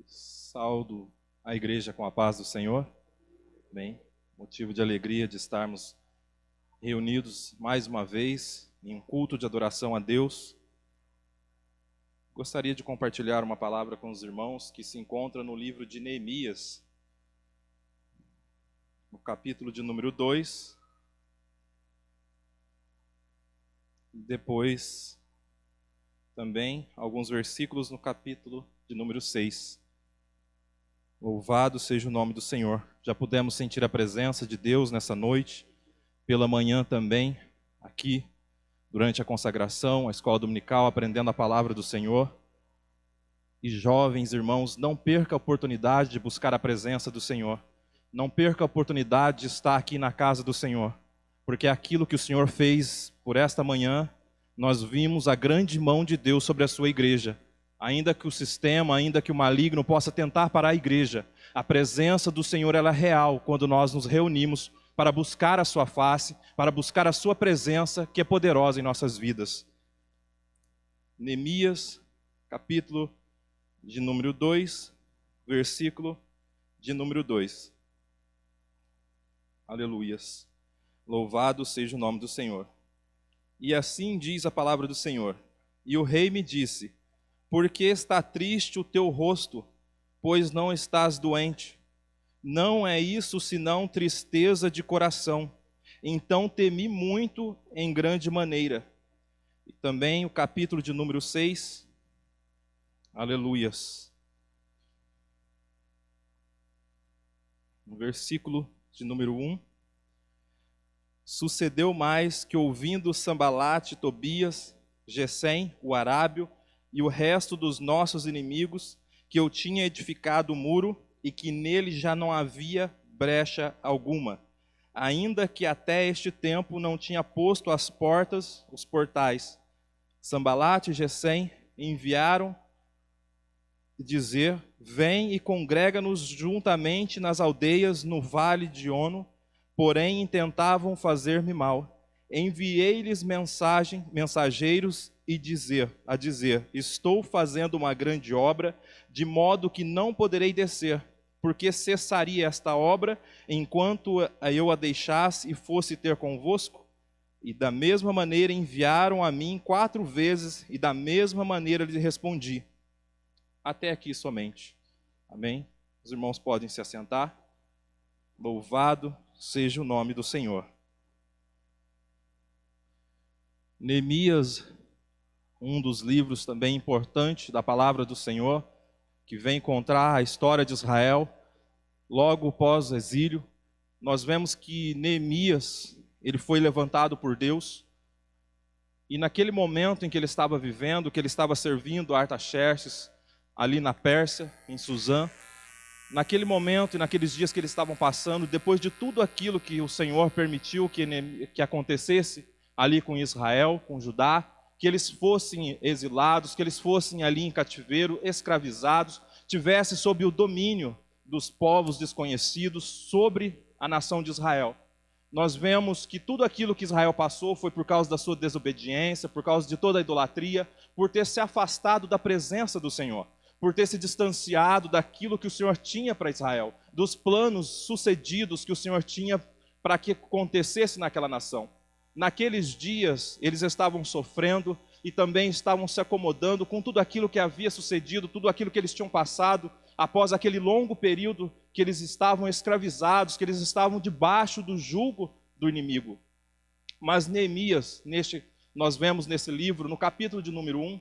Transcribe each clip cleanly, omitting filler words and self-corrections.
Saúdo a igreja com a paz do Senhor. Bem, motivo de alegria de estarmos reunidos mais uma vez em um culto de adoração a Deus. Gostaria de compartilhar uma palavra com os irmãos que se encontra no livro de Neemias, no capítulo de número 2. Depois, também, alguns versículos no capítulo de número 6. Louvado seja o nome do Senhor. Já pudemos sentir a presença de Deus nessa noite, pela manhã também, aqui, durante a consagração, a escola dominical, aprendendo a palavra do Senhor. E jovens irmãos, não perca a oportunidade de buscar a presença do Senhor. Não perca a oportunidade de estar aqui na casa do Senhor. Porque aquilo que o Senhor fez por esta manhã, nós vimos a grande mão de Deus sobre a sua igreja. Ainda que o sistema, ainda que o maligno possa tentar parar a igreja, a presença do Senhor ela é real quando nós nos reunimos para buscar a sua face, para buscar a sua presença que é poderosa em nossas vidas. Neemias, capítulo de número 2, versículo de número 2. Aleluias. Louvado seja o nome do Senhor. E assim diz a palavra do Senhor. E o rei me disse: por que está triste o teu rosto, pois não estás doente? Não é isso senão tristeza de coração. Então temi muito em grande maneira. E também o capítulo de número 6. Aleluias. No versículo de número 1. Sucedeu mais que, ouvindo Sambalate, Tobias, Gesem, o arábio, e o resto dos nossos inimigos, que eu tinha edificado o muro e que nele já não havia brecha alguma, ainda que até este tempo não tinha posto as portas, os portais. Sambalate e Gesem enviaram dizer: vem e congrega-nos juntamente nas aldeias no vale de Ono, porém intentavam fazer-me mal. Enviei-lhes mensageiros a dizer: estou fazendo uma grande obra, de modo que não poderei descer, porque cessaria esta obra enquanto eu a deixasse e fosse ter convosco? E da mesma maneira enviaram a mim 4 vezes, e da mesma maneira lhe respondi. Até aqui somente. Amém? Os irmãos podem se assentar. Louvado seja o nome do Senhor. Neemias, um dos livros também importantes da palavra do Senhor, que vem contar a história de Israel, logo pós o exílio. Nós vemos que Neemias, ele foi levantado por Deus, e naquele momento em que ele estava vivendo, que ele estava servindo a Artaxerxes, ali na Pérsia, em Suzã, naquele momento e naqueles dias que eles estavam passando, depois de tudo aquilo que o Senhor permitiu que acontecesse ali com Israel, com Judá, que eles fossem exilados, que eles fossem ali em cativeiro, escravizados, tivessem sob o domínio dos povos desconhecidos sobre a nação de Israel. Nós vemos que tudo aquilo que Israel passou foi por causa da sua desobediência, por causa de toda a idolatria, por ter se afastado da presença do Senhor, por ter se distanciado daquilo que o Senhor tinha para Israel, dos planos sucedidos que o Senhor tinha para que acontecesse naquela nação. Naqueles dias, eles estavam sofrendo e também estavam se acomodando com tudo aquilo que havia sucedido, tudo aquilo que eles tinham passado, após aquele longo período que eles estavam escravizados, que eles estavam debaixo do jugo do inimigo. Mas Neemias, nós vemos nesse livro, no capítulo de número 1,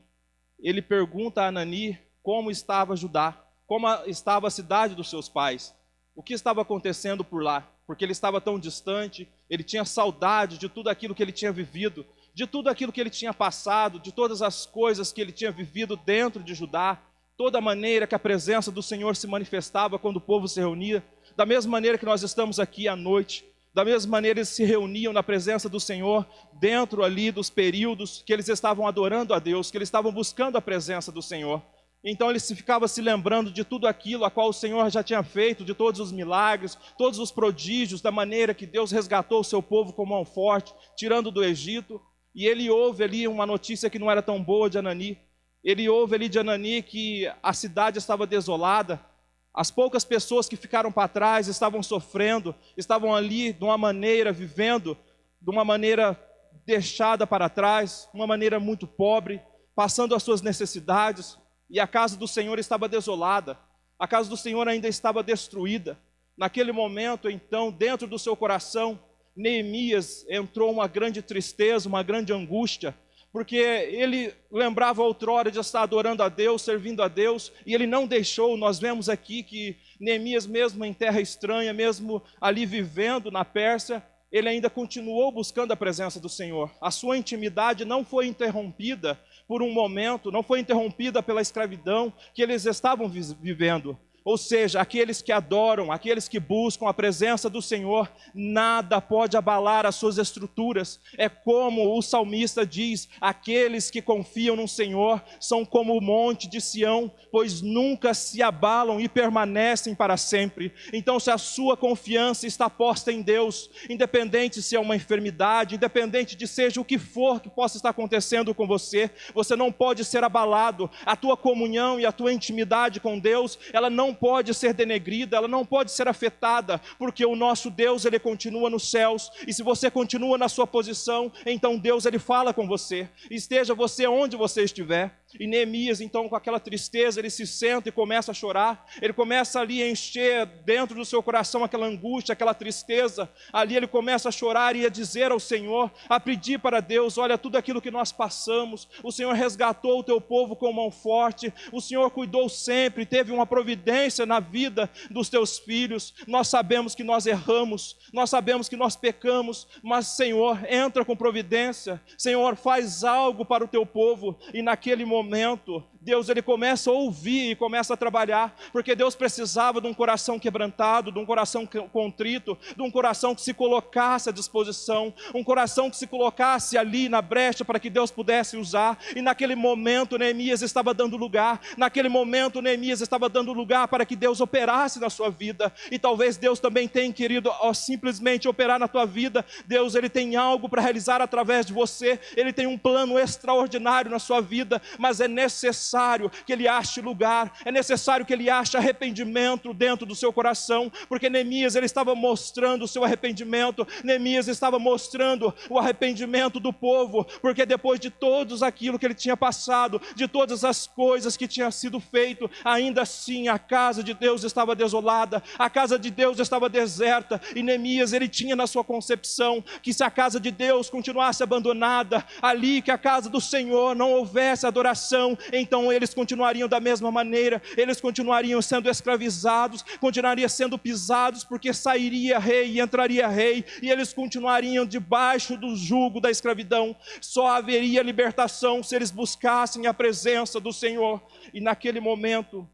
ele pergunta a Anani como estava Judá, como estava a cidade dos seus pais, o que estava acontecendo por lá, porque ele estava tão distante, ele tinha saudade de tudo aquilo que ele tinha vivido, de tudo aquilo que ele tinha passado, de todas as coisas que ele tinha vivido dentro de Judá, toda a maneira que a presença do Senhor se manifestava quando o povo se reunia, da mesma maneira que nós estamos aqui à noite, da mesma maneira eles se reuniam na presença do Senhor, dentro ali dos períodos que eles estavam adorando a Deus, que eles estavam buscando a presença do Senhor. Então ele ficava se lembrando de tudo aquilo a qual o Senhor já tinha feito, de todos os milagres, todos os prodígios, da maneira que Deus resgatou o seu povo com mão forte, tirando do Egito. E ele ouve ali uma notícia que não era tão boa de Anani, ele ouve ali de Anani que a cidade estava desolada, as poucas pessoas que ficaram para trás estavam sofrendo, estavam ali de uma maneira, vivendo de uma maneira deixada para trás, uma maneira muito pobre, passando as suas necessidades, e a casa do Senhor estava desolada, a casa do Senhor ainda estava destruída. Naquele momento, então, dentro do seu coração, Neemias entrou uma grande tristeza, uma grande angústia, porque ele lembrava outrora de estar adorando a Deus, servindo a Deus, e ele não deixou. Nós vemos aqui que Neemias, mesmo em terra estranha, mesmo ali vivendo na Pérsia, ele ainda continuou buscando a presença do Senhor. A sua intimidade não foi interrompida por um momento, não foi interrompida pela escravidão que eles estavam vivendo. Ou seja, aqueles que adoram, aqueles que buscam a presença do Senhor, nada pode abalar as suas estruturas. É como o salmista diz: aqueles que confiam no Senhor são como o monte de Sião, pois nunca se abalam e permanecem para sempre. Então, se a sua confiança está posta em Deus, independente se é uma enfermidade, independente de seja o que for que possa estar acontecendo com você, você não pode ser abalado. A tua comunhão e a tua intimidade com Deus, ela não pode ser denegrida, ela não pode ser afetada, porque o nosso Deus, ele continua nos céus, e se você continua na sua posição, então Deus, ele fala com você, esteja você onde você estiver. E Neemias, então, com aquela tristeza, ele se senta e começa a chorar, ele começa ali a encher dentro do seu coração aquela angústia, aquela tristeza, ali ele começa a chorar e a dizer ao Senhor, a pedir para Deus: olha, tudo aquilo que nós passamos, o Senhor resgatou o teu povo com mão forte, o Senhor cuidou sempre, teve uma providência na vida dos teus filhos. Nós sabemos que nós erramos, nós sabemos que nós pecamos, mas Senhor, entra com providência, Senhor, faz algo para o teu povo. E naquele momento, Deus, ele começa a ouvir e começa a trabalhar, porque Deus precisava de um coração quebrantado, de um coração contrito, de um coração que se colocasse à disposição, um coração que se colocasse ali na brecha para que Deus pudesse usar. E naquele momento Neemias estava dando lugar, naquele momento Neemias estava dando lugar para que Deus operasse na sua vida. E talvez Deus também tenha querido simplesmente operar na tua vida. Deus, ele tem algo para realizar através de você, ele tem um plano extraordinário na sua vida, mas é necessário que ele ache lugar, é necessário que ele ache arrependimento dentro do seu coração, porque Neemias, ele estava mostrando o seu arrependimento, Neemias estava mostrando o arrependimento do povo, porque depois de todos aquilo que ele tinha passado, de todas as coisas que tinham sido feito, ainda assim a casa de Deus estava desolada, a casa de Deus estava deserta, e Neemias, ele tinha na sua concepção que se a casa de Deus continuasse abandonada, ali que a casa do Senhor não houvesse adoração, então eles continuariam da mesma maneira, eles continuariam sendo escravizados, continuariam sendo pisados, porque sairia rei e entraria rei, e eles continuariam debaixo do jugo da escravidão. Só haveria libertação se eles buscassem a presença do Senhor. E naquele momento,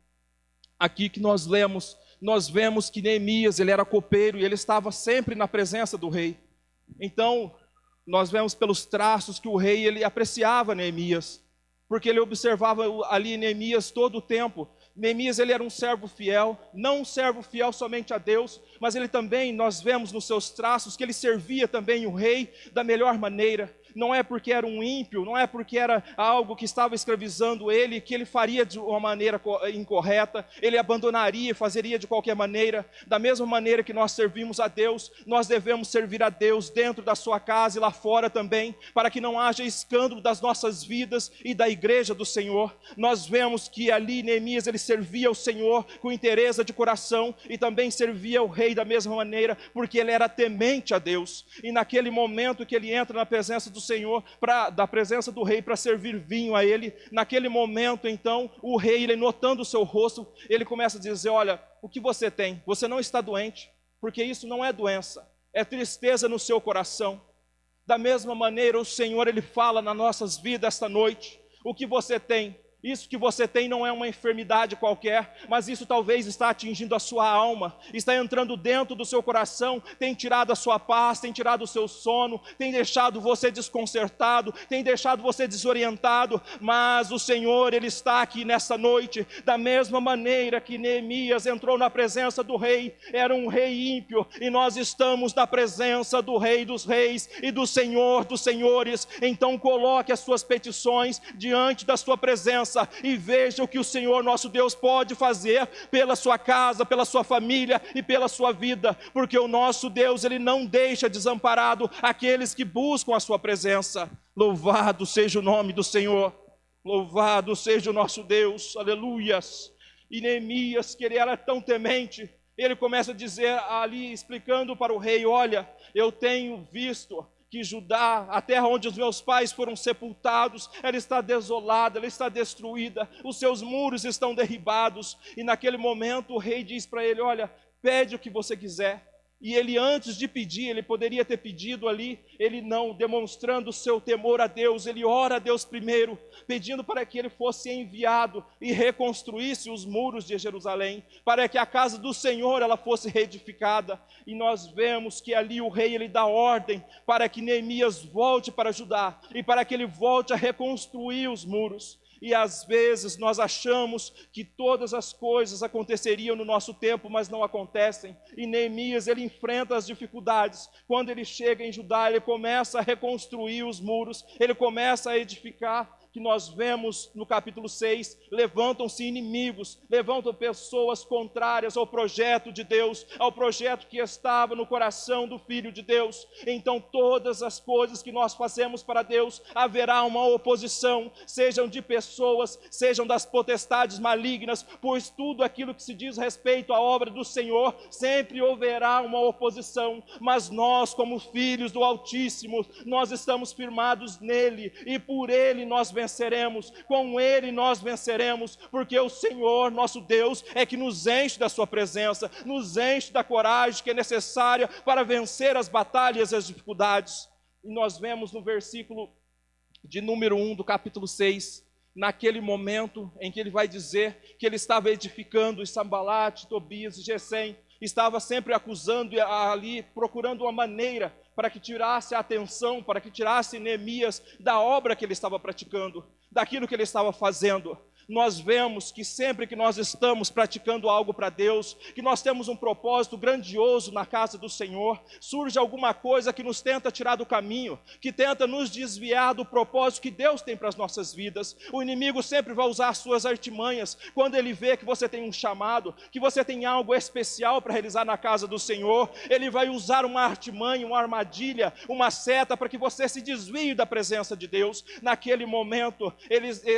aqui que nós lemos, nós vemos que Neemias, ele era copeiro e ele estava sempre na presença do rei. Então, nós vemos pelos traços que o rei, ele apreciava Neemias, porque ele observava ali Neemias todo o tempo. Neemias, ele era um servo fiel, não um servo fiel somente a Deus, mas ele também, nós vemos nos seus traços, que ele servia também o rei da melhor maneira. Não é porque era um ímpio, não é porque era algo que estava escravizando ele, que ele faria de uma maneira incorreta, ele abandonaria e fazeria de qualquer maneira. Da mesma maneira que nós servimos a Deus, nós devemos servir a Deus dentro da sua casa e lá fora também, para que não haja escândalo das nossas vidas e da igreja do Senhor. Nós vemos que ali Neemias, ele servia o Senhor com interesse de coração, e também servia o rei da mesma maneira, porque ele era temente a Deus. E naquele momento que ele entra na presença do Senhor, da presença do rei, para servir vinho a ele, naquele momento então, o rei, ele notando o seu rosto, ele começa a dizer: olha, o que você tem? Você não está doente, porque isso não é doença, é tristeza no seu coração. Da mesma maneira, o Senhor, ele fala nas nossas vidas esta noite: o que você tem? Isso que você tem não é uma enfermidade qualquer, mas isso talvez está atingindo a sua alma, está entrando dentro do seu coração, tem tirado a sua paz, tem tirado o seu sono, tem deixado você desconcertado, tem deixado você desorientado. Mas o Senhor, ele está aqui nessa noite, da mesma maneira que Neemias entrou na presença do rei, era um rei ímpio, e nós estamos na presença do Rei dos Reis e do Senhor dos Senhores. Então coloque as suas petições diante da sua presença, presença e veja o que o Senhor nosso Deus pode fazer pela sua casa, pela sua família e pela sua vida, porque o nosso Deus, Ele não deixa desamparado aqueles que buscam a sua presença. Louvado seja o nome do Senhor, louvado seja o nosso Deus, aleluias. E Neemias, que ele era tão temente, ele começa a dizer ali, explicando para o rei: olha, eu tenho visto que Judá, a terra onde os meus pais foram sepultados, ela está desolada, ela está destruída, os seus muros estão derribados. E naquele momento o rei diz para ele: olha, pede o que você quiser. E ele, antes de pedir, ele poderia ter pedido ali, ele não, demonstrando o seu temor a Deus, ele ora a Deus primeiro, pedindo para que ele fosse enviado e reconstruísse os muros de Jerusalém, para que a casa do Senhor ela fosse reedificada. E nós vemos que ali o rei ele dá ordem para que Neemias volte para Judá e para que ele volte a reconstruir os muros. E às vezes nós achamos que todas as coisas aconteceriam no nosso tempo, mas não acontecem. E Neemias, ele enfrenta as dificuldades. Quando ele chega em Judá, ele começa a reconstruir os muros, ele começa a edificar. Que nós vemos no capítulo 6, levantam-se inimigos, levantam pessoas contrárias ao projeto de Deus, ao projeto que estava no coração do Filho de Deus. Então todas as coisas que nós fazemos para Deus, haverá uma oposição, sejam de pessoas, sejam das potestades malignas, pois tudo aquilo que se diz respeito à obra do Senhor, sempre haverá uma oposição. Mas nós, como filhos do Altíssimo, nós estamos firmados nele, e por ele nós venceremos, com ele nós venceremos, porque o Senhor nosso Deus é que nos enche da sua presença, nos enche da coragem que é necessária para vencer as batalhas e as dificuldades. E nós vemos no versículo de número 1 do capítulo 6, naquele momento em que ele vai dizer que ele estava edificando, e Sambalate, Tobias e Gesem estava sempre acusando ali, procurando uma maneira para que tirasse a atenção, para que tirasse Neemias da obra que ele estava praticando, daquilo que ele estava fazendo. Nós vemos que sempre que nós estamos praticando algo para Deus, que nós temos um propósito grandioso na casa do Senhor, surge alguma coisa que nos tenta tirar do caminho, que tenta nos desviar do propósito que Deus tem para as nossas vidas. O inimigo sempre vai usar as suas artimanhas, quando ele vê que você tem um chamado, que você tem algo especial para realizar na casa do Senhor, ele vai usar uma artimanha, uma armadilha, uma seta, para que você se desvie da presença de Deus. Naquele momento,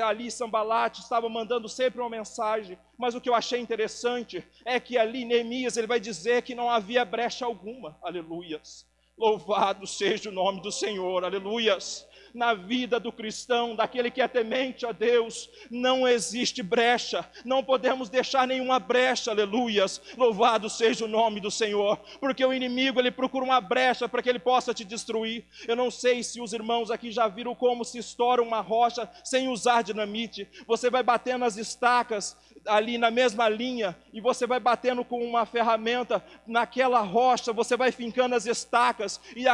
ali Sambalate estava mandando sempre uma mensagem, mas o que eu achei interessante é que ali Neemias ele vai dizer que não havia brecha alguma, aleluias, louvado seja o nome do Senhor, aleluias. Na vida do cristão, daquele que é temente a Deus, não existe brecha, não podemos deixar nenhuma brecha, aleluias, louvado seja o nome do Senhor, porque o inimigo ele procura uma brecha para que ele possa te destruir. Eu não sei se os irmãos aqui já viram como se estoura uma rocha sem usar dinamite. Você vai batendo as estacas ali na mesma linha, e você vai batendo com uma ferramenta naquela rocha, você vai fincando as estacas, e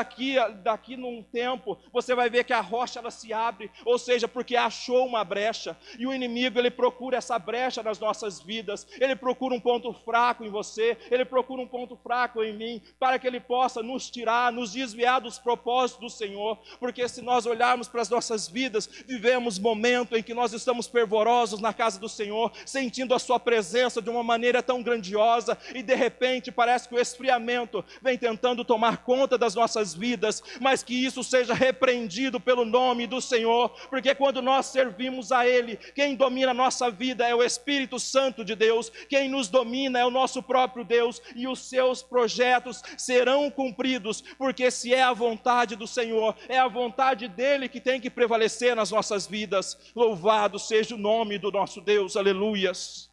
daqui num tempo, você vai ver que a rocha ela se abre, ou seja, porque achou uma brecha. E o inimigo ele procura essa brecha nas nossas vidas, ele procura um ponto fraco em você, ele procura um ponto fraco em mim, para que ele possa nos tirar, nos desviar dos propósitos do Senhor. Porque se nós olharmos para as nossas vidas, vivemos momento em que nós estamos fervorosos na casa do Senhor, sentindo a sua presença de uma maneira tão grandiosa, e de repente parece que o esfriamento vem tentando tomar conta das nossas vidas, mas que isso seja repreendido pelo nome do Senhor, porque quando nós servimos a Ele, quem domina a nossa vida é o Espírito Santo de Deus, quem nos domina é o nosso próprio Deus, e os seus projetos serão cumpridos, porque se é a vontade do Senhor, é a vontade dEle que tem que prevalecer nas nossas vidas. Louvado seja o nome do nosso Deus, aleluias.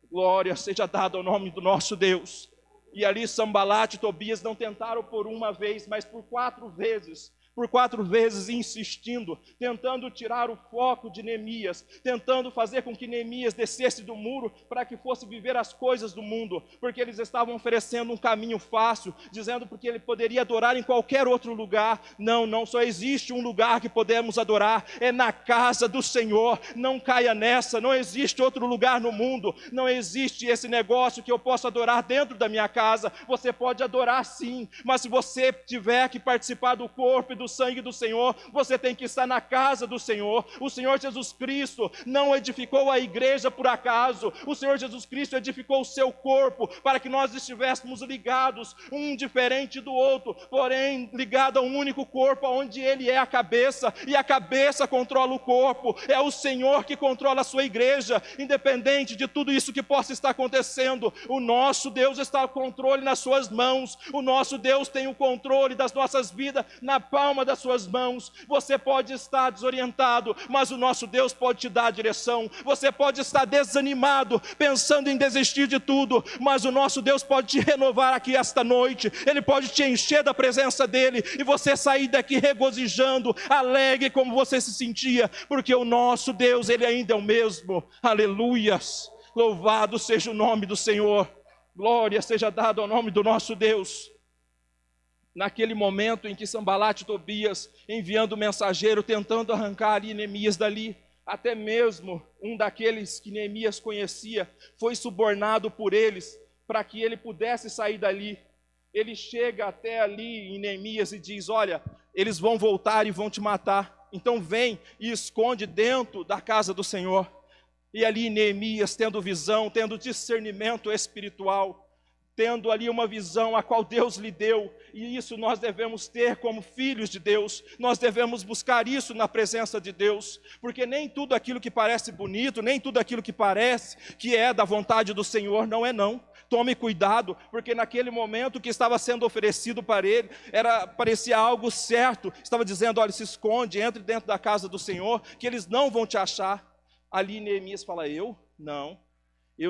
Glória seja dada ao nome do nosso Deus. E ali Sambalate e Tobias não tentaram por uma vez, mas por 4 vezes. Por 4 vezes insistindo, tentando tirar o foco de Neemias, tentando fazer com que Neemias descesse do muro para que fosse viver as coisas do mundo, porque eles estavam oferecendo um caminho fácil, dizendo porque ele poderia adorar em qualquer outro lugar. Não, só existe um lugar que podemos adorar, é na casa do Senhor. Não caia nessa, não existe outro lugar no mundo, não existe esse negócio que eu posso adorar dentro da minha casa. Você pode adorar sim, mas se você tiver que participar do corpo e do do sangue do Senhor, você tem que estar na casa do Senhor. O Senhor Jesus Cristo não edificou a igreja por acaso. O Senhor Jesus Cristo edificou o seu corpo para que nós estivéssemos ligados, um diferente do outro, porém ligado a um único corpo, onde Ele é a cabeça, e a cabeça controla o corpo. É o Senhor que controla a sua igreja, independente de tudo isso que possa estar acontecendo. O nosso Deus está ao controle nas suas mãos. O nosso Deus tem o controle das nossas vidas na palma das suas mãos. Você pode estar desorientado, mas o nosso Deus pode te dar a direção. Você pode estar desanimado, pensando em desistir de tudo, mas o nosso Deus pode te renovar aqui esta noite. Ele pode te encher da presença dEle, e você sair daqui regozijando, alegre como você se sentia, porque o nosso Deus, Ele ainda é o mesmo. Aleluias! Louvado seja o nome do Senhor. Glória seja dada ao nome do nosso Deus. Naquele momento em que Sanbalate e Tobias, enviando o mensageiro, tentando arrancar ali Neemias dali, até mesmo um daqueles que Neemias conhecia, foi subornado por eles, para que ele pudesse sair dali. Ele chega até ali em Neemias e diz: olha, eles vão voltar e vão te matar, então vem e esconde dentro da casa do Senhor. E ali Neemias, tendo visão, tendo discernimento espiritual, tendo ali uma visão a qual Deus lhe deu, e isso nós devemos ter como filhos de Deus. Nós devemos buscar isso na presença de Deus, porque nem tudo aquilo que parece bonito, nem tudo aquilo que parece que é da vontade do Senhor, não é não. Tome cuidado, porque naquele momento o que estava sendo oferecido para ele, parecia algo certo, estava dizendo: olha, se esconde, entre dentro da casa do Senhor, que eles não vão te achar. Ali Neemias fala: eu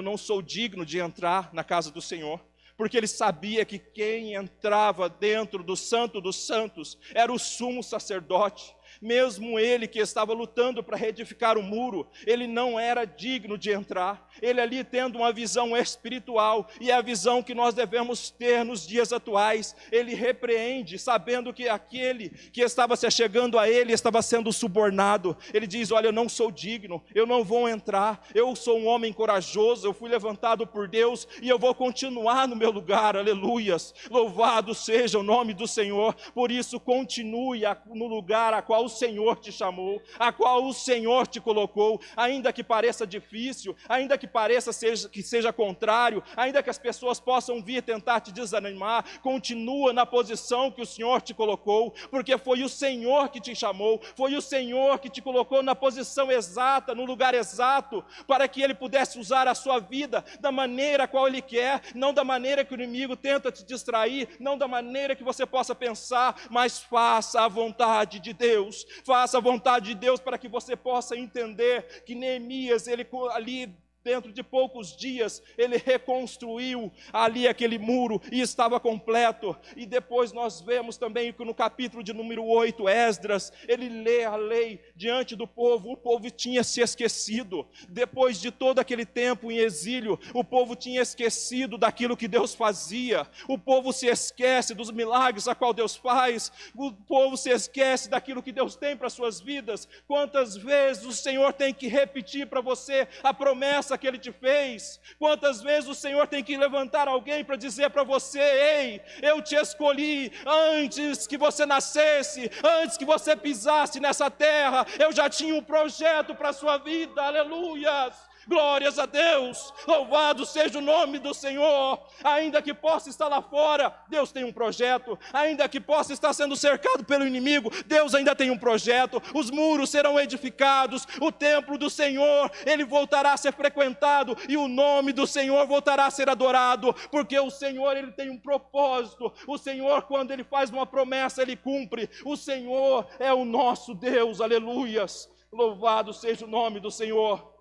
não sou digno de entrar na casa do Senhor, porque ele sabia que quem entrava dentro do Santo dos Santos era o sumo sacerdote. Mesmo ele que estava lutando para reedificar o muro, ele não era digno de entrar. Ele ali tendo uma visão espiritual, e é a visão que nós devemos ter nos dias atuais. Ele repreende, sabendo que aquele que estava se achegando a ele estava sendo subornado. Ele diz: olha, eu não sou digno, eu não vou entrar, eu sou um homem corajoso, eu fui levantado por Deus, e eu vou continuar no meu lugar. Aleluias, louvado seja o nome do Senhor. Por isso continue no lugar a qual o Senhor te chamou, a qual o Senhor te colocou, ainda que pareça difícil, ainda que pareça que seja contrário, ainda que as pessoas possam vir tentar te desanimar, continua na posição que o Senhor te colocou, porque foi o Senhor que te chamou, foi o Senhor que te colocou na posição exata, no lugar exato, para que Ele pudesse usar a sua vida da maneira a qual Ele quer, não da maneira que o inimigo tenta te distrair, não da maneira que você possa pensar, mas faça a vontade de Deus. Faça a vontade de Deus, para que você possa entender que Neemias, ele ali dentro de poucos dias, ele reconstruiu ali aquele muro e estava completo. E depois nós vemos também que no capítulo de número 8, Esdras, ele lê a lei diante do povo. O povo tinha se esquecido, depois de todo aquele tempo em exílio, o povo tinha esquecido daquilo que Deus fazia. O povo se esquece dos milagres a qual Deus faz, o povo se esquece daquilo que Deus tem para as suas vidas. Quantas vezes o Senhor tem que repetir para você a promessa que Ele te fez? Quantas vezes o Senhor tem que levantar alguém para dizer para você: ei, eu te escolhi antes que você nascesse, antes que você pisasse nessa terra, eu já tinha um projeto para a sua vida. Aleluias! Glórias a Deus, louvado seja o nome do Senhor. Ainda que possa estar lá fora, Deus tem um projeto. Ainda que possa estar sendo cercado pelo inimigo, Deus ainda tem um projeto. Os muros serão edificados, o templo do Senhor, ele voltará a ser frequentado, e o nome do Senhor voltará a ser adorado, porque o Senhor, ele tem um propósito. O Senhor, quando ele faz uma promessa, ele cumpre. O Senhor é o nosso Deus. Aleluias, louvado seja o nome do Senhor.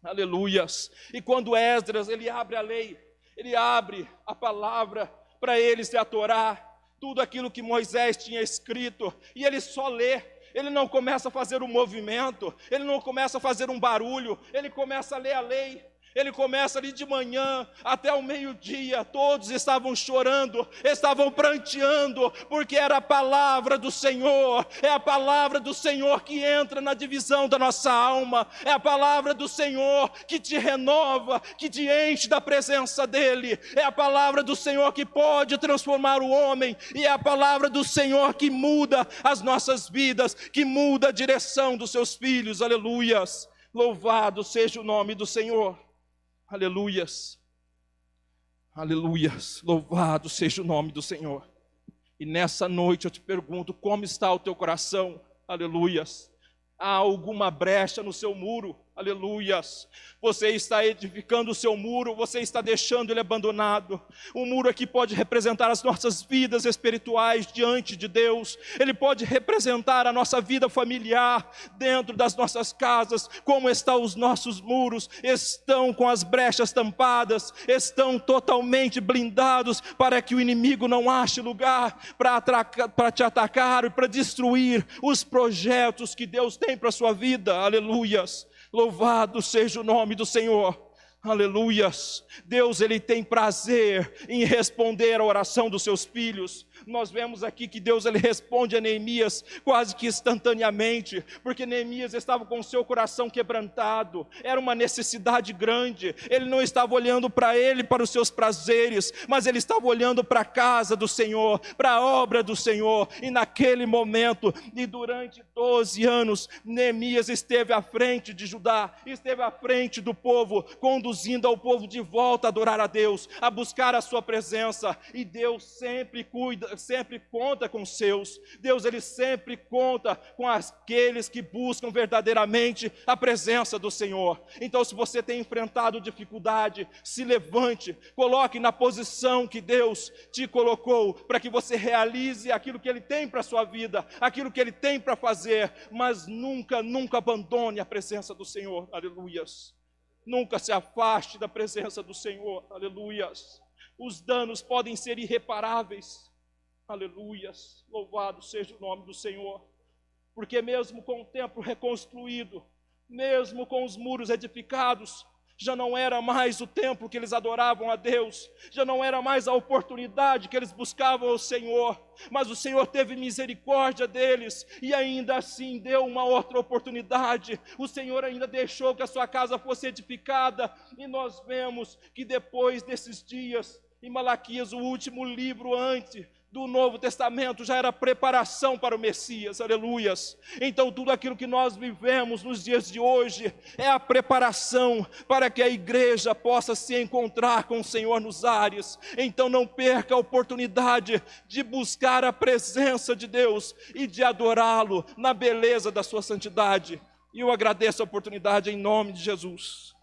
Aleluias. E quando Esdras, ele abre a lei, ele abre a palavra para eles de a Torá, tudo aquilo que Moisés tinha escrito, e ele só lê. Ele não começa a fazer um movimento, ele não começa a fazer um barulho, ele começa a ler a lei. Ele começa ali de manhã até o meio-dia, todos estavam chorando, estavam pranteando, porque era a palavra do Senhor, é a palavra do Senhor que entra na divisão da nossa alma, é a palavra do Senhor que te renova, que te enche da presença dEle, é a palavra do Senhor que pode transformar o homem, e é a palavra do Senhor que muda as nossas vidas, que muda a direção dos seus filhos, aleluias, louvado seja o nome do Senhor. Aleluias, aleluias, louvado seja o nome do Senhor. E nessa noite eu te pergunto, como está o teu coração? Aleluias. Há alguma brecha no seu muro? Aleluias. Você está edificando o seu muro, você está deixando ele abandonado. O muro aqui pode representar as nossas vidas espirituais diante de Deus. Ele pode representar a nossa vida familiar dentro das nossas casas. Como estão os nossos muros? Estão com as brechas tampadas, estão totalmente blindados para que o inimigo não ache lugar para te atacar e para destruir os projetos que Deus tem para a sua vida. Aleluias. Louvado seja o nome do Senhor. Aleluias. Deus, Ele tem prazer em responder a oração dos seus filhos. Nós vemos aqui que Deus, Ele responde a Neemias quase que instantaneamente, porque Neemias estava com o seu coração quebrantado, era uma necessidade grande, ele não estava olhando para ele, para os seus prazeres, mas ele estava olhando para a casa do Senhor, para a obra do Senhor, e naquele momento, e durante 12 anos, Neemias esteve à frente de Judá, esteve à frente do povo, conduzindo ao povo de volta a adorar a Deus, a buscar a sua presença, e Deus sempre cuida, sempre conta com os seus. Deus, Ele sempre conta com aqueles que buscam verdadeiramente a presença do Senhor. Então, se você tem enfrentado dificuldade, se levante, coloque na posição que Deus te colocou, para que você realize aquilo que Ele tem para a sua vida, aquilo que Ele tem para fazer, mas nunca, nunca abandone a presença do Senhor, aleluias. Nunca se afaste da presença do Senhor, aleluias. Os danos podem ser irreparáveis, aleluias, louvado seja o nome do Senhor, porque mesmo com o templo reconstruído, mesmo com os muros edificados, já não era mais o templo que eles adoravam a Deus, já não era mais a oportunidade que eles buscavam ao Senhor, mas o Senhor teve misericórdia deles, e ainda assim deu uma outra oportunidade. O Senhor ainda deixou que a sua casa fosse edificada, e nós vemos que depois desses dias, em Malaquias, o último livro antes do Novo Testamento, já era preparação para o Messias, aleluias. Então tudo aquilo que nós vivemos nos dias de hoje é a preparação para que a igreja possa se encontrar com o Senhor nos ares. Então não perca a oportunidade de buscar a presença de Deus e de adorá-lo na beleza da sua santidade. E eu agradeço a oportunidade em nome de Jesus.